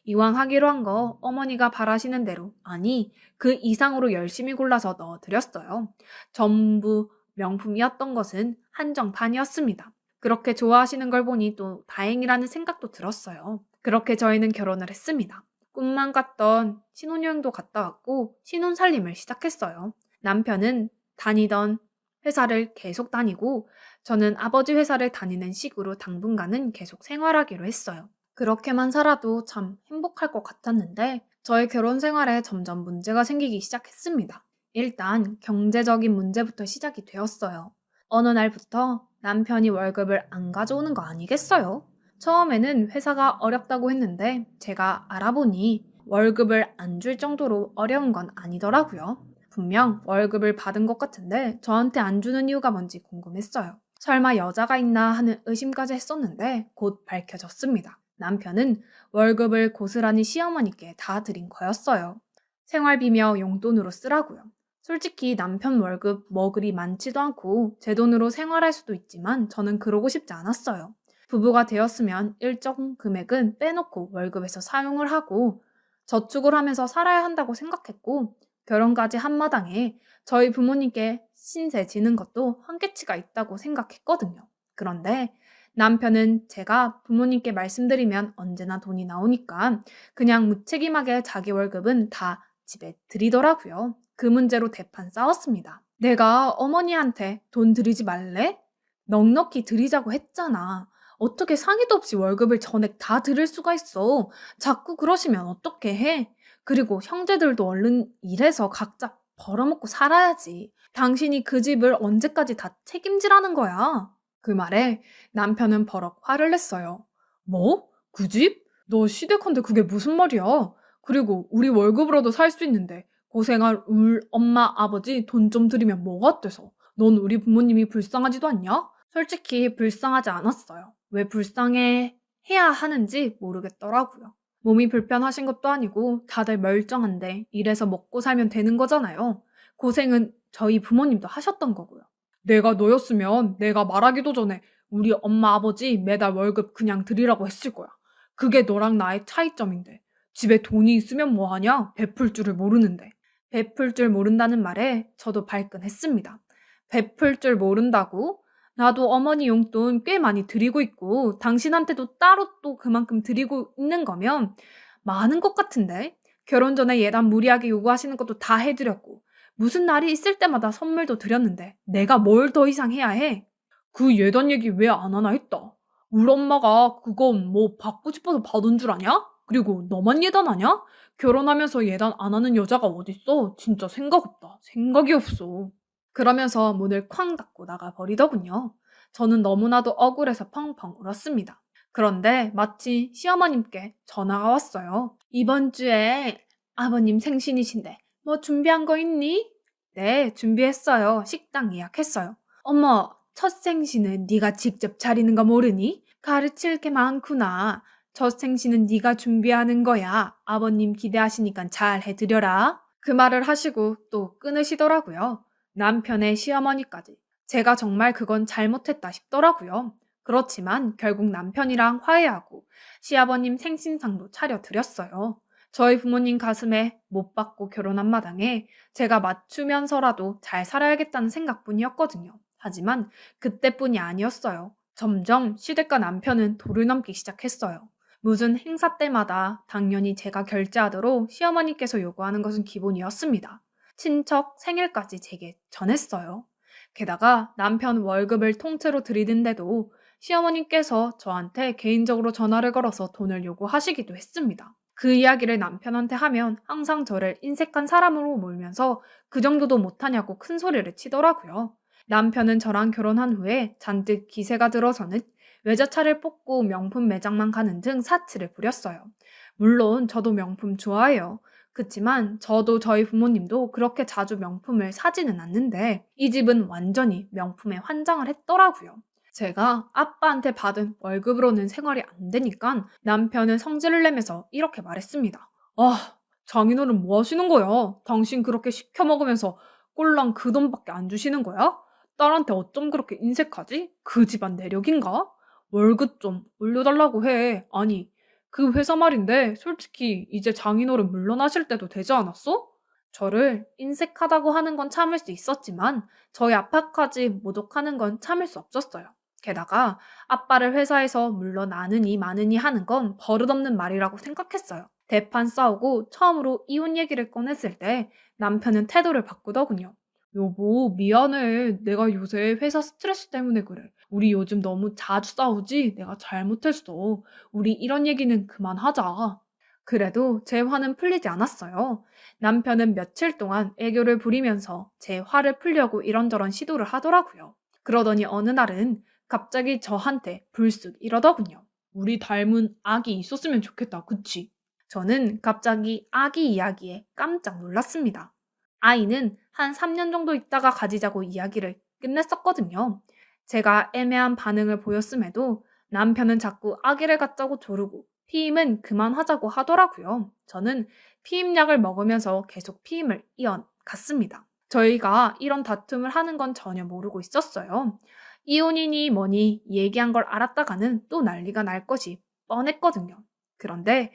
이왕 하기로 한 거 어머니가 바라시는 대로 아니 그 이상으로 열심히 골라서 넣어드렸어요. 전부 명품이었던 것은 한정판이었습니다. 그렇게 좋아하시는 걸 보니 또 다행이라는 생각도 들었어요. 그렇게 저희는 결혼을 했습니다. 꿈만 같던 신혼여행도 갔다 왔고 신혼살림을 시작했어요. 남편은 다니던 회사를 계속 다니고 저는 아버지 회사를 다니는 식으로 당분간은 계속 생활하기로 했어요. 그렇게만 살아도 참 행복할 것 같았는데 저의 결혼 생활에 점점 문제가 생기기 시작했습니다. 일단 경제적인 문제부터 시작이 되었어요. 어느 날부터 남편이 월급을 안 가져오는 거 아니겠어요? 처음에는 회사가 어렵다고 했는데 제가 알아보니 월급을 안 줄 정도로 어려운 건 아니더라고요. 분명 월급을 받은 것 같은데 저한테 안 주는 이유가 뭔지 궁금했어요. 설마 여자가 있나 하는 의심까지 했었는데 곧 밝혀졌습니다. 남편은 월급을 고스란히 시어머니께 다 드린 거였어요. 생활비며 용돈으로 쓰라고요. 솔직히 남편 월급 뭐 그리 많지도 않고 제 돈으로 생활할 수도 있지만 저는 그러고 싶지 않았어요. 부부가 되었으면 일정 금액은 빼놓고 월급에서 사용을 하고 저축을 하면서 살아야 한다고 생각했고 결혼까지 한마당에 저희 부모님께 신세 지는 것도 한계치가 있다고 생각했거든요. 그런데 남편은 제가 부모님께 말씀드리면 언제나 돈이 나오니까 그냥 무책임하게 자기 월급은 다 집에 드리더라고요. 그 문제로 대판 싸웠습니다. 내가 어머니한테 돈 드리지 말래? 넉넉히 드리자고 했잖아. 어떻게 상의도 없이 월급을 전액 다 드릴 수가 있어. 자꾸 그러시면 어떻게 해? 그리고 형제들도 얼른 일해서 각자 벌어먹고 살아야지. 당신이 그 집을 언제까지 다 책임지라는 거야. 그 말에 남편은 버럭 화를 냈어요. 뭐? 그 집? 너 시댁한테 그게 무슨 말이야? 그리고 우리 월급으로도 살 수 있는데 고생할 울 엄마 아버지 돈 좀 드리면 뭐가 어때서? 넌 우리 부모님이 불쌍하지도 않냐? 솔직히 불쌍하지 않았어요. 왜 불쌍해 해야 하는지 모르겠더라고요. 몸이 불편하신 것도 아니고 다들 멀쩡한데 일해서 먹고 살면 되는 거잖아요. 고생은 저희 부모님도 하셨던 거고요. 내가 너였으면 내가 말하기도 전에 우리 엄마 아버지 매달 월급 그냥 드리라고 했을 거야. 그게 너랑 나의 차이점인데. 집에 돈이 있으면 뭐하냐? 베풀 줄을 모르는데. 베풀 줄 모른다는 말에 저도 발끈했습니다. 베풀 줄 모른다고? 나도 어머니 용돈 꽤 많이 드리고 있고 당신한테도 따로 또 그만큼 드리고 있는 거면 많은 것 같은데? 결혼 전에 예단 무리하게 요구하시는 것도 다 해드렸고 무슨 날이 있을 때마다 선물도 드렸는데 내가 뭘 더 이상 해야 해? 그 예단 얘기 왜 안 하나 했다. 우리 엄마가 그건 뭐 받고 싶어서 받은 줄 아냐? 그리고 너만 예단하냐? 결혼하면서 예단 안 하는 여자가 어딨어? 진짜 생각 없다. 생각이 없어. 그러면서 문을 쾅 닫고 나가버리더군요. 저는 너무나도 억울해서 펑펑 울었습니다. 그런데 마치 시어머님께 전화가 왔어요. 이번 주에 아버님 생신이신데 뭐 준비한 거 있니? 네, 준비했어요. 식당 예약했어요. 어머, 첫 생신은 네가 직접 차리는 거 모르니? 가르칠 게 많구나. 첫 생신은 네가 준비하는 거야. 아버님 기대하시니까 잘 해드려라. 그 말을 하시고 또 끊으시더라고요. 남편의 시어머니까지. 제가 정말 그건 잘못했다 싶더라고요. 그렇지만 결국 남편이랑 화해하고 시아버님 생신상도 차려드렸어요. 저희 부모님 가슴에 못 받고 결혼한 마당에 제가 맞추면서라도 잘 살아야겠다는 생각뿐이었거든요. 하지만 그때뿐이 아니었어요. 점점 시댁과 남편은 도를 넘기 시작했어요. 무슨 행사 때마다 당연히 제가 결제하도록 시어머니께서 요구하는 것은 기본이었습니다. 친척 생일까지 제게 전했어요. 게다가 남편 월급을 통째로 드리는데도 시어머님께서 저한테 개인적으로 전화를 걸어서 돈을 요구하시기도 했습니다. 그 이야기를 남편한테 하면 항상 저를 인색한 사람으로 몰면서 그 정도도 못하냐고 큰 소리를 치더라고요. 남편은 저랑 결혼한 후에 잔뜩 기세가 들어서는 외제차를 뽑고 명품 매장만 가는 등 사치를 부렸어요. 물론 저도 명품 좋아해요. 그치만 저도 저희 부모님도 그렇게 자주 명품을 사지는 않는데 이 집은 완전히 명품에 환장을 했더라고요. 제가 아빠한테 받은 월급으로는 생활이 안 되니까 남편은 성질을 내면서 이렇게 말했습니다. 아, 장인어른 뭐 하시는 거야? 당신 그렇게 시켜 먹으면서 꼴랑 그 돈밖에 안 주시는 거야? 딸한테 어쩜 그렇게 인색하지? 그 집안 내력인가? 월급 좀 올려달라고 해. 아니, 그 회사 말인데 솔직히 이제 장인어른 물러나실 때도 되지 않았어? 저를 인색하다고 하는 건 참을 수 있었지만 저희 아빠까지 모독하는 건 참을 수 없었어요. 게다가 아빠를 회사에서 물러나느니 마느니 하는 건 버릇없는 말이라고 생각했어요. 대판 싸우고 처음으로 이혼 얘기를 꺼냈을 때 남편은 태도를 바꾸더군요. 여보, 미안해. 내가 요새 회사 스트레스 때문에 그래. 우리 요즘 너무 자주 싸우지? 내가 잘못했어. 우리 이런 얘기는 그만하자. 그래도 제 화는 풀리지 않았어요. 남편은 며칠 동안 애교를 부리면서 제 화를 풀려고 이런저런 시도를 하더라고요. 그러더니 어느 날은 갑자기 저한테 불쑥 이러더군요. 우리 닮은 아기 있었으면 좋겠다. 그치? 저는 갑자기 아기 이야기에 깜짝 놀랐습니다. 아이는 한 3년 정도 있다가 가지자고 이야기를 끝냈었거든요. 제가 애매한 반응을 보였음에도 남편은 자꾸 아기를 갖자고 조르고 피임은 그만하자고 하더라고요. 저는 피임약을 먹으면서 계속 피임을 이어갔습니다. 저희가 이런 다툼을 하는 건 전혀 모르고 있었어요. 이혼이니 뭐니 얘기한 걸 알았다가는 또 난리가 날 것이 뻔했거든요. 그런데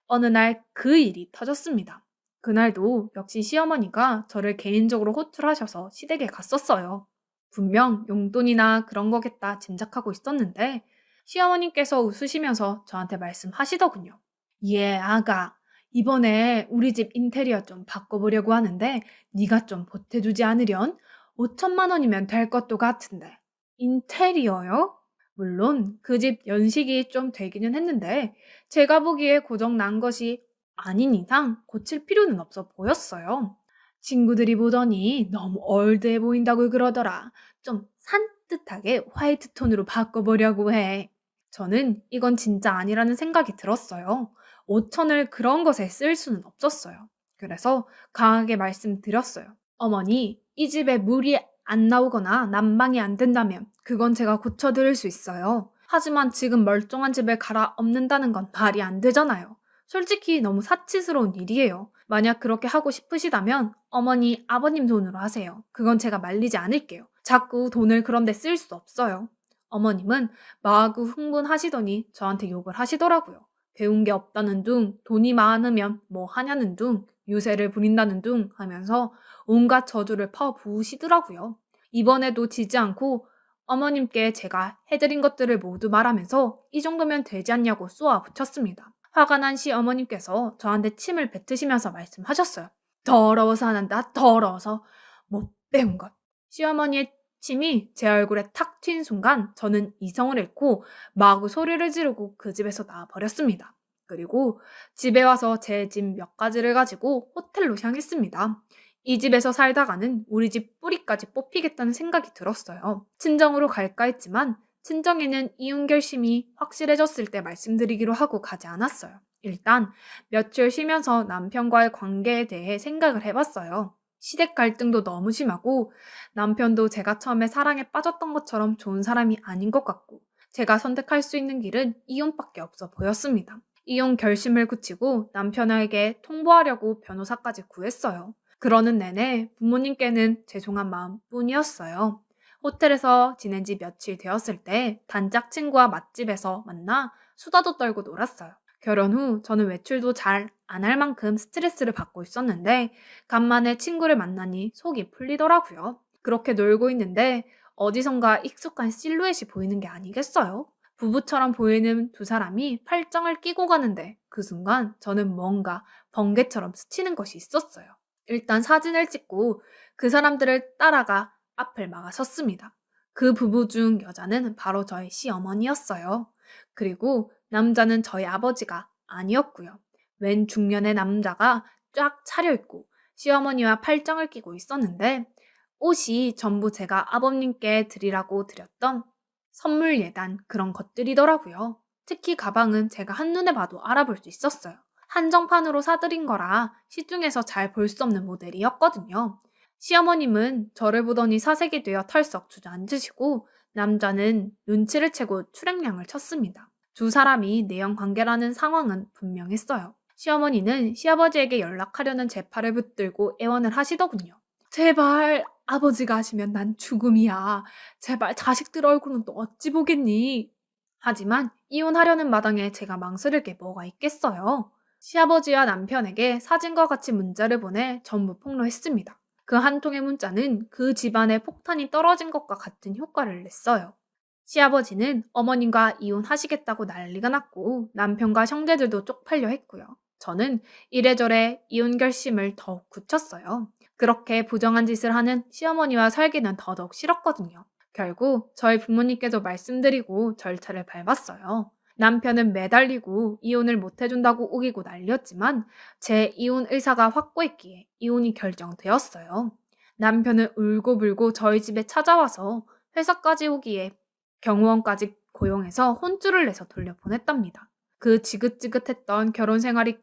어느 날 그 일이 터졌습니다. 그날도 역시 시어머니가 저를 개인적으로 호출하셔서 시댁에 갔었어요. 분명 용돈이나 그런 거겠다 짐작하고 있었는데 시어머님께서 웃으시면서 저한테 말씀하시더군요. 예, 아가. 이번에 우리 집 인테리어 좀 바꿔보려고 하는데 네가 좀 보태주지 않으련? 5천만 원이면 될 것도 같은데. 인테리어요? 물론 그 집 연식이 좀 되기는 했는데 제가 보기에 고장 난 것이 아닌 이상 고칠 필요는 없어 보였어요. 친구들이 보더니 너무 올드해 보인다고 그러더라. 좀 산뜻하게 화이트 톤으로 바꿔보려고 해. 저는 이건 진짜 아니라는 생각이 들었어요. 5천을 그런 것에 쓸 수는 없었어요. 그래서 강하게 말씀드렸어요. 어머니, 이 집에 물이 안 나오거나 난방이 안 된다면 그건 제가 고쳐드릴 수 있어요. 하지만 지금 멀쩡한 집을 갈아엎는다는 건 말이 안 되잖아요. 솔직히 너무 사치스러운 일이에요. 만약 그렇게 하고 싶으시다면 어머니, 아버님 돈으로 하세요. 그건 제가 말리지 않을게요. 자꾸 돈을 그런 데 쓸 수 없어요. 어머님은 마구 흥분하시더니 저한테 욕을 하시더라고요. 배운 게 없다는 둥, 돈이 많으면 뭐 하냐는 둥, 유세를 부린다는 둥 하면서 온갖 저주를 퍼부으시더라고요. 이번에도 지지 않고 어머님께 제가 해드린 것들을 모두 말하면서 이 정도면 되지 않냐고 쏘아붙였습니다. 화가 난 시어머님께서 저한테 침을 뱉으시면서 말씀하셨어요. 더러워서 안 한다, 더러워서. 못 배운 것. 시어머니의 침이 제 얼굴에 탁 튄 순간 저는 이성을 잃고 마구 소리를 지르고 그 집에서 나와버렸습니다. 그리고 집에 와서 제 집 몇 가지를 가지고 호텔로 향했습니다. 이 집에서 살다가는 우리 집 뿌리까지 뽑히겠다는 생각이 들었어요. 친정으로 갈까 했지만 친정에는 이혼 결심이 확실해졌을 때 말씀드리기로 하고 가지 않았어요. 일단 며칠 쉬면서 남편과의 관계에 대해 생각을 해봤어요. 시댁 갈등도 너무 심하고 남편도 제가 처음에 사랑에 빠졌던 것처럼 좋은 사람이 아닌 것 같고 제가 선택할 수 있는 길은 이혼밖에 없어 보였습니다. 이혼 결심을 굳히고 남편에게 통보하려고 변호사까지 구했어요. 그러는 내내 부모님께는 죄송한 마음뿐이었어요. 호텔에서 지낸 지 며칠 되었을 때 단짝 친구와 맛집에서 만나 수다도 떨고 놀았어요. 결혼 후 저는 외출도 잘 안 할 만큼 스트레스를 받고 있었는데 간만에 친구를 만나니 속이 풀리더라고요. 그렇게 놀고 있는데 어디선가 익숙한 실루엣이 보이는 게 아니겠어요? 부부처럼 보이는 두 사람이 팔짱을 끼고 가는데 그 순간 저는 뭔가 번개처럼 스치는 것이 있었어요. 일단 사진을 찍고 그 사람들을 따라가 앞을 막아 섰습니다. 그 부부 중 여자는 바로 저희 시어머니였어요. 그리고 남자는 저희 아버지가 아니었고요. 웬 중년의 남자가 쫙 차려입고 시어머니와 팔짱을 끼고 있었는데 옷이 전부 제가 아버님께 드리라고 드렸던 선물 예단 그런 것들이더라고요. 특히 가방은 제가 한눈에 봐도 알아볼 수 있었어요. 한정판으로 사드린 거라 시중에서 잘 볼 수 없는 모델이었거든요. 시어머님은 저를 보더니 사색이 되어 털썩 주저앉으시고 남자는 눈치를 채고 출행량을 쳤습니다. 두 사람이 내연 관계라는 상황은 분명했어요. 시어머니는 시아버지에게 연락하려는 제 팔을 붙들고 애원을 하시더군요. 제발 아버지가 하시면 난 죽음이야. 제발 자식들 얼굴은 또 어찌 보겠니? 하지만 이혼하려는 마당에 제가 망설일 게 뭐가 있겠어요. 시아버지와 남편에게 사진과 같이 문자를 보내 전부 폭로했습니다. 그 한 통의 문자는 그 집안에 폭탄이 떨어진 것과 같은 효과를 냈어요. 시아버지는 어머님과 이혼하시겠다고 난리가 났고 남편과 형제들도 쪽팔려 했고요. 저는 이래저래 이혼 결심을 더욱 굳혔어요. 그렇게 부정한 짓을 하는 시어머니와 살기는 더더욱 싫었거든요. 결국 저희 부모님께도 말씀드리고 절차를 밟았어요. 남편은 매달리고 이혼을 못 해준다고 우기고 난리였지만 제 이혼 의사가 확고했기에 이혼이 결정되었어요. 남편은 울고불고 저희 집에 찾아와서 회사까지 오기에 경호원까지 고용해서 혼쭐을 내서 돌려보냈답니다. 그 지긋지긋했던 결혼 생활이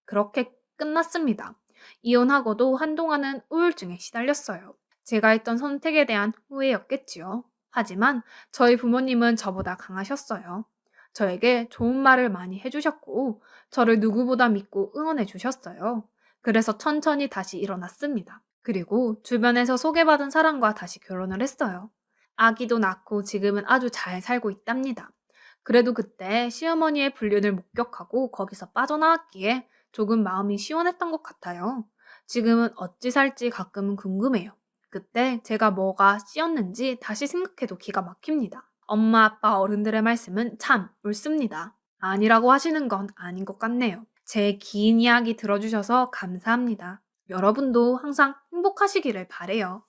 그렇게 끝났습니다. 이혼하고도 한동안은 우울증에 시달렸어요. 제가 했던 선택에 대한 후회였겠지요. 하지만 저희 부모님은 저보다 강하셨어요. 저에게 좋은 말을 많이 해주셨고 저를 누구보다 믿고 응원해 주셨어요. 그래서 천천히 다시 일어났습니다. 그리고 주변에서 소개받은 사람과 다시 결혼을 했어요. 아기도 낳고 지금은 아주 잘 살고 있답니다. 그래도 그때 시어머니의 불륜을 목격하고 거기서 빠져나왔기에 조금 마음이 시원했던 것 같아요. 지금은 어찌 살지 가끔은 궁금해요. 그때 제가 뭐가 씌었는지 다시 생각해도 기가 막힙니다. 엄마, 아빠, 어른들의 말씀은 참 옳습니다. 아니라고 하시는 건 아닌 것 같네요. 제 긴 이야기 들어주셔서 감사합니다. 여러분도 항상 행복하시기를 바래요.